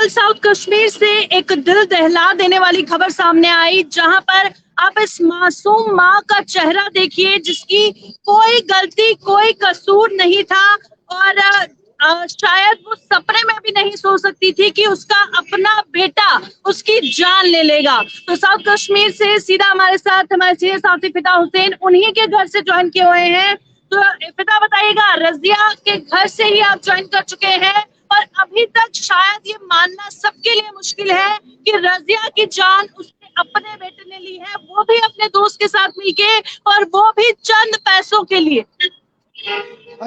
कल साउथ कश्मीर से एक दिल दहला देने वाली खबर सामने आई, जहां पर आप इस मासूम माँ का चेहरा देखिए, जिसकी कोई गलती कोई कसूर नहीं था। और शायद वो सपने में भी नहीं सोच सकती थी कि उसका अपना बेटा उसकी जान ले लेगा। तो साउथ कश्मीर से सीधा हमारे साथ हमारे सीनियर साथी फिदा हुसैन उन्हीं के घर से ज्वाइन किए हुए हैं। तो फिदा बताइएगा, रजिया के घर से ही आप ज्वाइन कर चुके हैं और अभी तक शायद ये मानना सबके लिए मुश्किल है कि रजिया की जान उसने अपने बेटे ने ली है, वो भी अपने दोस्त के साथ मिलके, और वो भी चंद पैसों के लिए।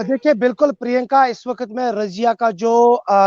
देखिए बिल्कुल प्रियंका, इस वक्त मैं रजिया का जो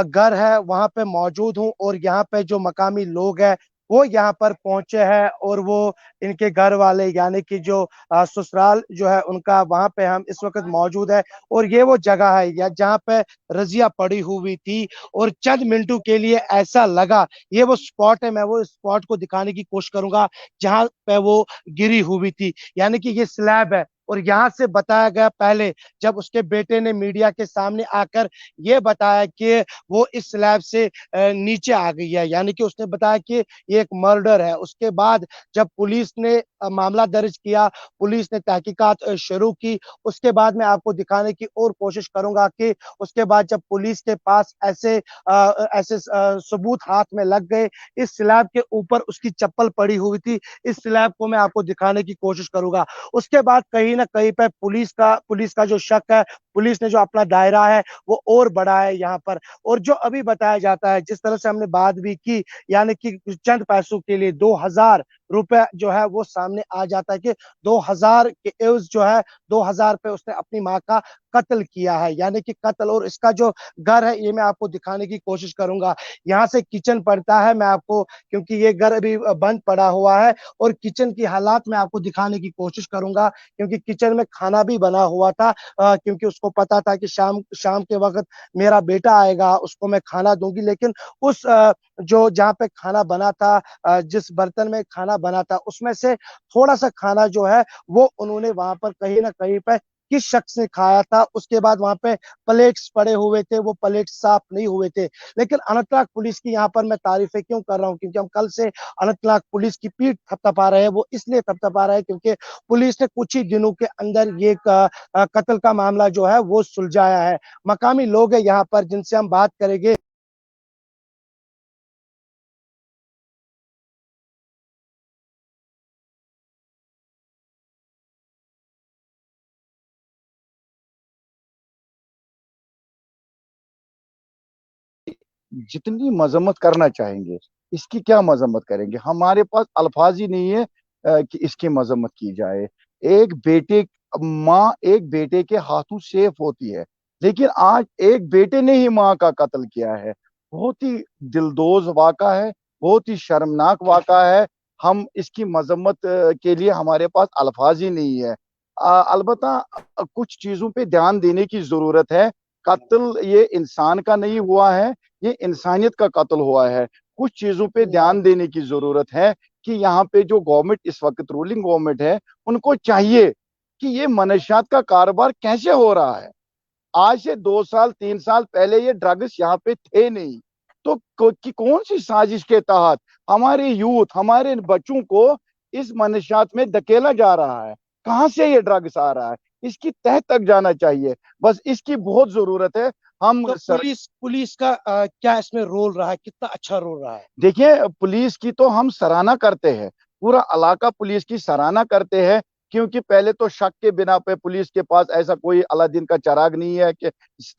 घर है वहां पे मौजूद हूँ और यहाँ पे जो मकामी लोग हैं वो यहाँ पर पहुंचे हैं और वो इनके घर वाले यानी कि जो ससुराल जो है उनका, वहां पे हम इस वक्त मौजूद है। और ये वो जगह है या जहाँ पे रजिया पड़ी हुई थी और चंद मिनटों के लिए ऐसा लगा, ये वो स्पॉट है। मैं वो स्पॉट को दिखाने की कोशिश करूंगा जहाँ पे वो गिरी हुई थी, यानी कि ये स्लैब है। और यहाँ से बताया गया पहले, जब उसके बेटे ने मीडिया के सामने आकर ये बताया कि वो इस स्लैब से नीचे आ गई है, यानी कि उसने बताया कि ये एक मर्डर है। उसके बाद जब पुलिस ने मामला दर्ज किया, पुलिस ने तहकीकात शुरू की, उसके बाद मैं आपको दिखाने की और कोशिश करूंगा कि उसके बाद जब पुलिस के पास ऐसे सबूत हाथ में लग गए, इस स्लैब के ऊपर उसकी चप्पल पड़ी हुई थी, इस स्लैब को मैं आपको दिखाने की कोशिश करूंगा। उसके बाद कहीं ना कहीं पे पुलिस का जो शक है, पुलिस ने जो अपना दायरा है वो और बढ़ा है यहाँ पर। और जो अभी बताया जाता है, जिस तरह से हमने बात भी की, यानी कि चंद पैसों के लिए 2,000 रुपए जो है वो सामने आ जाता है कि 2,000 के एवज जो है 2,000 पे उसने अपनी माँ का कत्ल किया है, यानी कि कत्ल। और इसका जो घर है ये मैं आपको दिखाने की कोशिश करूंगा। यहाँ से किचन पड़ता है, मैं आपको, क्योंकि ये घर अभी बंद पड़ा हुआ है, और किचन की हालात मैं आपको दिखाने की कोशिश करूंगा, क्योंकि किचन में खाना भी बना हुआ था। क्योंकि उसको पता था कि शाम शाम के वक्त मेरा बेटा आएगा, उसको मैं खाना दूंगी। लेकिन उस जो जहाँ पे खाना बना था, जिस बर्तन में खाना बना था, उसमें से थोड़ा सा खाना जो है वो उन्होंने वहां पर कहीं ना कहीं पे किस शख्स ने खाया था। उसके बाद वहां पे प्लेट्स पड़े हुए थे, वो प्लेट साफ नहीं हुए थे। लेकिन अनंतनाग पुलिस की यहाँ पर मैं तारीफें क्यों कर रहा हूँ, क्योंकि हम कल से अनंतनाग पुलिस की पीठ थपथपा रहे हैं। वो इसलिए थपथपा रहे हैं क्योंकि पुलिस ने कुछ ही दिनों के अंदर ये कत्ल का मामला जो है वो सुलझाया है। मकामी लोग हैं यहाँ पर जिनसे हम बात करेंगे। जितनी मजम्मत करना चाहेंगे, इसकी क्या मजम्मत करेंगे? हमारे पास अल्फाज ही नहीं है कि इसकी मजम्मत की जाए। एक बेटे, माँ एक बेटे के हाथों सेफ होती है, लेकिन आज एक बेटे ने ही माँ का कत्ल किया है। बहुत ही दिलदोज वाका है, बहुत ही शर्मनाक वाका है। हम इसकी मजम्मत के लिए हमारे पास अल्फाज ही नहीं है। अलबत्ता कुछ चीजों पे ध्यान देने की जरूरत है। कत्ल ये इंसान का नहीं हुआ है, ये इंसानियत का कत्ल हुआ है। कुछ चीजों पे ध्यान देने की जरूरत है कि यहाँ पे जो गवर्नमेंट इस वक्त रूलिंग गवर्नमेंट है, उनको चाहिए कि ये मनशियात का कारोबार कैसे हो रहा है। आज से 2 साल 3 साल पहले ये ड्रग्स यहाँ पे थे नहीं। तो कौन सी साजिश के तहत हमारे यूथ, हमारे बच्चों को इस मनशियात में धकेला जा रहा है? कहाँ से ये ड्रग्स आ रहा है? इसकी तह तक जाना चाहिए। बस इसकी बहुत जरूरत है। हम तो पुलिस का क्या इसमें रोल रहा है, कितना अच्छा रोल रहा है? देखिए, पुलिस की तो हम सराहना करते हैं, पूरा इलाका पुलिस की सराहना करते हैं। क्योंकि पहले तो शक के बिना पे पुलिस के पास ऐसा कोई अलादीन का चिराग नहीं है कि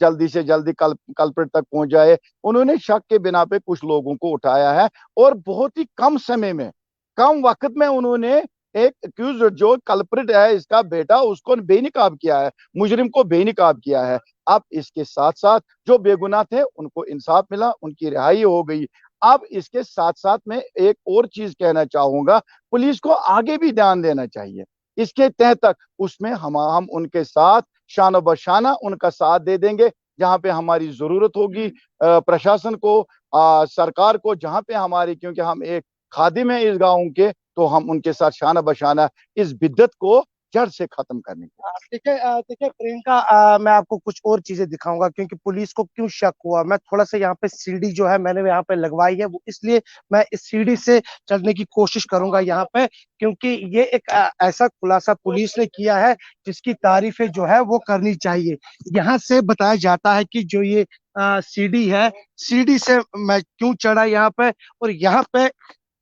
जल्दी से जल्दी कल्प्रिट तक पहुंच जाए। उन्होंने शक के बिना पे कुछ लोगों को उठाया है, और बहुत ही कम समय में, कम वक्त में उन्होंने एक एक्यूज जो कल्प्रिट है इसका बेटा, उसको बेनकाब किया है, मुजरिम को बेनकाब किया है। अब इसके साथ साथ जो बेगुनाह थे उनको इंसाफ मिला, उनकी रिहाई हो गई। अब इसके साथ साथ में एक और चीज कहना चाहूंगा, पुलिस को आगे भी ध्यान देना चाहिए। इसके तह तक उसमें हम उनके साथ शानो बशाना उनका साथ दे देंगे, जहां पे हमारी जरूरत होगी। प्रशासन को, सरकार को, जहां पे हमारी, क्योंकि हम एक खादिम है इस गांव के, तो हम उनके साथ शाना बशाना इस बिद्दत को जड़ से खत्म करने की। देखिए प्रियंका, मैं आपको कुछ और चीजें दिखाऊंगा क्योंकि पुलिस को क्यों शक हुआ। मैं थोड़ा सा यहाँ पे सीढ़ी जो है मैंने यहाँ पे लगवाई है, वो इसलिए मैं इस सीढ़ी से चढ़ने की कोशिश करूंगा यहाँ पे, क्योंकि ये एक ऐसा खुलासा पुलिस ने किया है जिसकी तारीफें जो है वो करनी चाहिए। यहाँ से बताया जाता है कि जो ये सीढ़ी है, सीढ़ी से मैं क्यों चढ़ा यहाँ पे, और यहाँ पे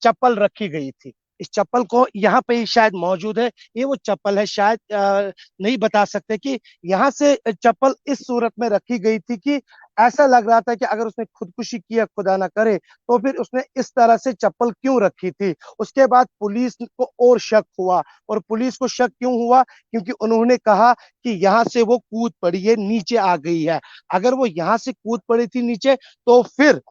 चप्पल रखी गई थी। इस चप्पल को यहाँ पे ही शायद मौजूद है, ये वो चप्पल है शायद, नहीं बता सकते कि यहाँ से चप्पल इस सूरत में रखी गई थी कि ऐसा लग रहा था कि अगर उसने खुदकुशी किया, खुदा ना करे, तो फिर उसने इस तरह से चप्पल क्यों रखी थी। उसके बाद पुलिस को और शक हुआ, और पुलिस को शक क्यों हुआ, क्योंकि उन्होंने कहा कि यहाँ से वो कूद पड़ी है, नीचे आ गई है। अगर वो यहाँ से कूद पड़ी थी नीचे, तो फिर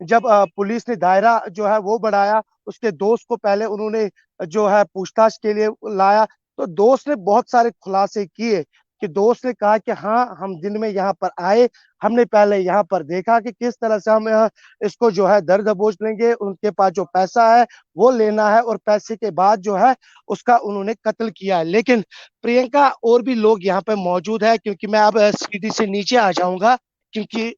जब पुलिस ने दायरा जो है वो बढ़ाया, उसके दोस्त को पहले उन्होंने जो है पूछताछ के लिए लाया, तो दोस्त ने बहुत सारे खुलासे किए। कि दोस्त ने कहा कि हाँ, हम दिन में यहाँ पर आए, हमने पहले यहाँ पर देखा कि किस तरह से हम इसको जो है दर दबोच लेंगे, उनके पास जो पैसा है वो लेना है, और पैसे के बाद जो है उसका उन्होंने कत्ल किया है। लेकिन प्रियंका, और भी लोग यहाँ पे मौजूद है, क्योंकि मैं अब सीढ़ी से नीचे आ जाऊंगा, क्योंकि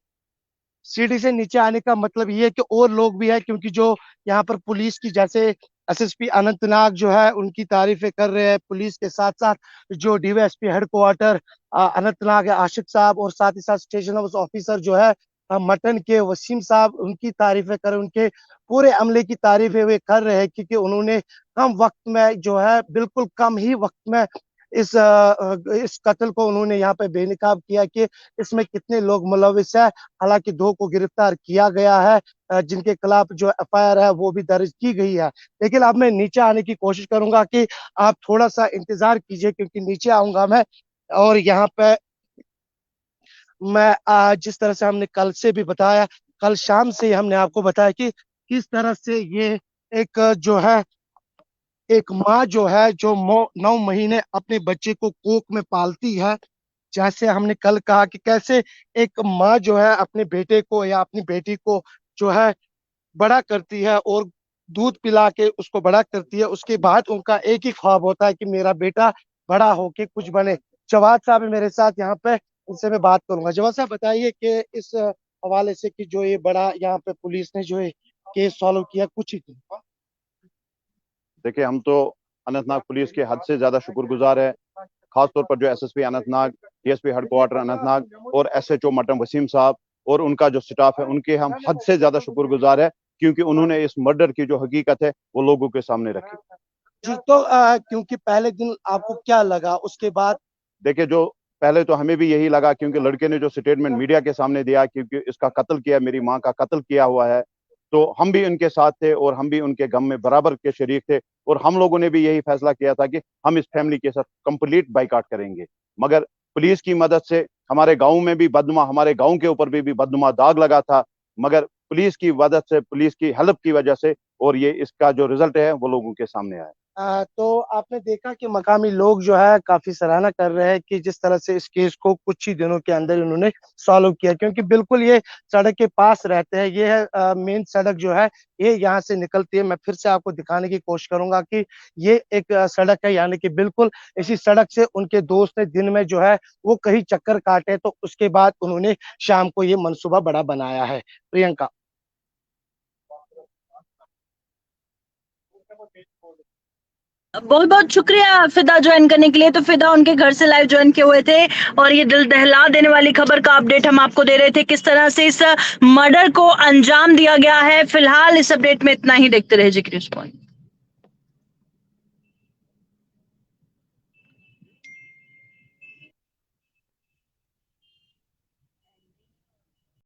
सीढ़ी से नीचे आने का मतलब ये है कि और लोग भी है, क्योंकि जो यहाँ पर पुलिस की, जैसे एसएसपी अनंतनाग जो है उनकी तारीफें कर रहे हैं, पुलिस के साथ साथ जो डीवाईएसपी हेडक्वार्टर अनंतनाग है, आशिक साहब, और साथ ही साथ स्टेशन हाउस ऑफिसर जो है मटन के वसीम साहब, उनकी तारीफें कर, उनके पूरे अमले की तारीफें वे कर रहे हैं, क्योंकि उन्होंने कम वक्त में जो है, बिल्कुल कम ही वक्त में इस कत्ल को उन्होंने यहाँ पे बेनकाब किया कि इसमें कितने लोग मुलविस है। हालांकि 2 को गिरफ्तार किया गया है, जिनके खिलाफ जो एफआईआर है वो भी दर्ज की गई है। लेकिन अब मैं नीचे आने की कोशिश करूंगा कि आप थोड़ा सा इंतजार कीजिए, क्योंकि नीचे आऊंगा मैं, और यहाँ पे मैं जिस तरह से हमने कल से भी बताया, कल शाम से हमने आपको बताया कि किस तरह से ये एक जो है, एक माँ जो है, जो 9 महीने अपने बच्चे को कोख में पालती है, जैसे हमने कल कहा कि कैसे एक माँ जो है अपने बेटे को या अपनी बेटी को जो है बड़ा करती है, और दूध पिला के उसको बड़ा करती है। उसके बाद उनका एक ही ख्वाब होता है कि मेरा बेटा बड़ा होके कुछ बने। जवाद साहब है मेरे साथ यहाँ पे, उनसे मैं बात करूंगा। जवाद साहब, बताइए कि इस हवाले से कि जो ये बड़ा यहाँ पे पुलिस ने जो है केस सॉल्व किया, कुछ ही देखिए, हम तो अनंतनाग पुलिस के हद से ज्यादा शुक्रगुजार है, खासतौर पर जो SSP Anantnag, DSP headquarter Anantnag और एसएचओ मटन वसीम साहब और उनका जो स्टाफ है, उनके हम हद से ज्यादा शुक्रगुजार है, क्योंकि उन्होंने इस मर्डर की जो हकीकत है वो लोगों के सामने रखी। जी, तो क्योंकि पहले दिन आपको क्या लगा, उसके बाद? देखिए, जो पहले तो हमें भी यही लगा, क्योंकि लड़के ने जो स्टेटमेंट मीडिया के सामने दिया, क्योंकि इसका कत्ल किया, मेरी माँ का कत्ल किया हुआ है, तो हम भी उनके साथ थे और हम भी उनके गम में बराबर के शरीक थे, और हम लोगों ने भी यही फैसला किया था कि हम इस फैमिली के साथ कंप्लीट बाइकआउट करेंगे। मगर पुलिस की मदद से हमारे गांव में भी बदनुमा, हमारे गांव के ऊपर भी बदनुमा दाग लगा था, मगर पुलिस की मदद से, पुलिस की हेल्प की वजह से, और ये इसका जो रिजल्ट है वो लोगों के सामने आया। तो आपने देखा कि मकामी लोग जो है काफी सराहना कर रहे हैं कि जिस तरह से इस केस को कुछ ही दिनों के अंदर इन्होंने सॉल्व किया, क्योंकि बिल्कुल ये सड़क के पास रहते हैं। ये है मेन सड़क जो है, ये यहाँ से निकलती है। मैं फिर से आपको दिखाने की कोशिश करूंगा कि ये एक सड़क है, यानी कि बिल्कुल इसी सड़क से उनके दोस्त ने दिन में जो है वो कहीं चक्कर काटे, तो उसके बाद उन्होंने शाम को ये मनसूबा बड़ा बनाया है। प्रियंका, बहुत बहुत शुक्रिया फिदा ज्वाइन करने के लिए। तो फिदा उनके घर से लाइव ज्वाइन किए हुए थे, और ये दिल दहला देने वाली खबर का अपडेट हम आपको दे रहे थे, किस तरह से इस मर्डर को अंजाम दिया गया है। फिलहाल इस अपडेट में इतना ही। देखते रहे जी न्यूज़ पॉइंट।